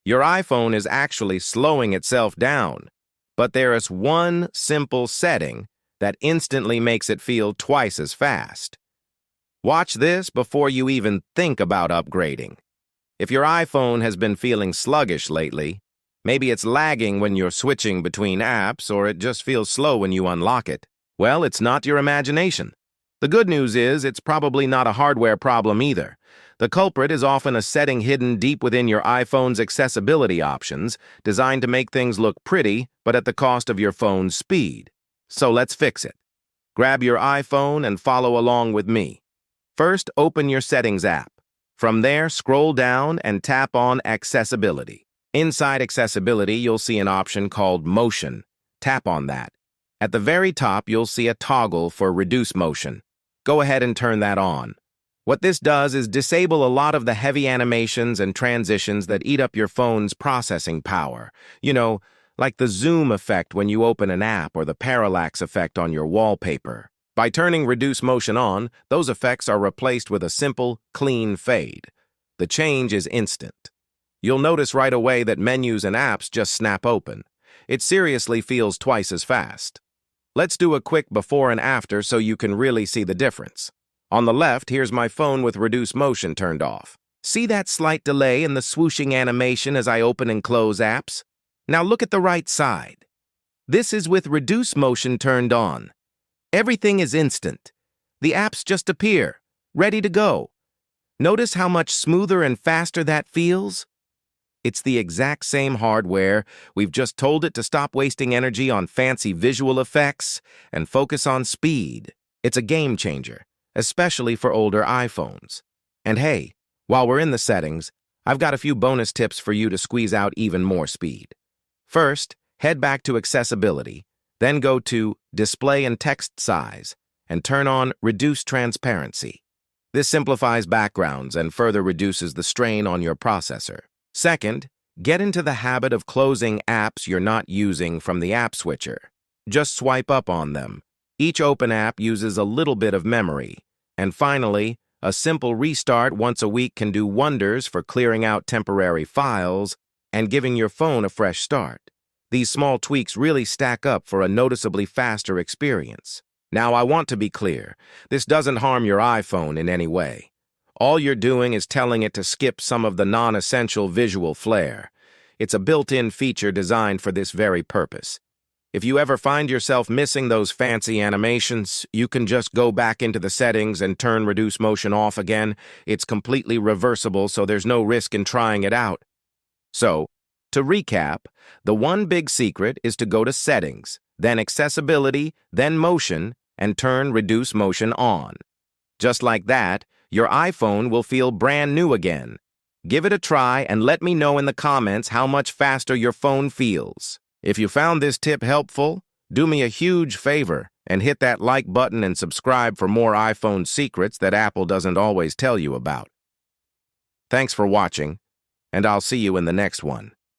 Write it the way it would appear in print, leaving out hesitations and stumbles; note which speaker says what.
Speaker 1: Your iPhone is actually slowing itself down, but there is one simple setting that instantly makes it feel twice as fast. Watch this before you even think about upgrading. If your iPhone has been feeling sluggish lately, maybe it's lagging when you're switching between apps or it just feels slow when you unlock it, well, it's not your imagination. The good news is it's probably not a hardware problem either. The culprit is often a setting hidden deep within your iPhone's accessibility options, designed to make things look pretty, but at the cost of your phone's speed. So let's fix it. Grab your iPhone and follow along with me. First, open your Settings app. From there, scroll down and tap on Accessibility. Inside Accessibility, you'll see an option called Motion. Tap on that. At the very top, you'll see a toggle for Reduce Motion. Go ahead and turn that on. What this does is disable a lot of the heavy animations and transitions that eat up your phone's processing power. You know, like the zoom effect when you open an app or the parallax effect on your wallpaper. By turning Reduce Motion on, those effects are replaced with a simple, clean fade. The change is instant. You'll notice right away that menus and apps just snap open. It seriously feels twice as fast. Let's do a quick before and after so you can really see the difference. On the left, here's my phone with Reduce Motion turned off. See that slight delay in the swooshing animation as I open and close apps? Now look at the right side. This is with Reduce Motion turned on. Everything is instant. The apps just appear, ready to go. Notice how much smoother and faster that feels? It's the exact same hardware. We've just told it to stop wasting energy on fancy visual effects and focus on speed. It's a game changer, especially for older iPhones. And hey, while we're in the settings, I've got a few bonus tips for you to squeeze out even more speed. First, head back to Accessibility, then go to Display and Text Size and turn on Reduce Transparency. This simplifies backgrounds and further reduces the strain on your processor. Second, get into the habit of closing apps you're not using from the app switcher. Just swipe up on them. Each open app uses a little bit of memory. And finally, a simple restart once a week can do wonders for clearing out temporary files and giving your phone a fresh start. These small tweaks really stack up for a noticeably faster experience. Now, I want to be clear. This doesn't harm your iPhone in any way. All you're doing is telling it to skip some of the non-essential visual flair. It's a built-in feature designed for this very purpose. If you ever find yourself missing those fancy animations, you can just go back into the settings and turn Reduce Motion off again. It's completely reversible, so there's no risk in trying it out. So, to recap, the one big secret is to go to Settings, then Accessibility, then Motion, and turn Reduce Motion on. Just like that, your iPhone will feel brand new again. Give it a try and let me know in the comments how much faster your phone feels. If you found this tip helpful, do me a huge favor and hit that like button and subscribe for more iPhone secrets that Apple doesn't always tell you about. Thanks for watching, and I'll see you in the next one.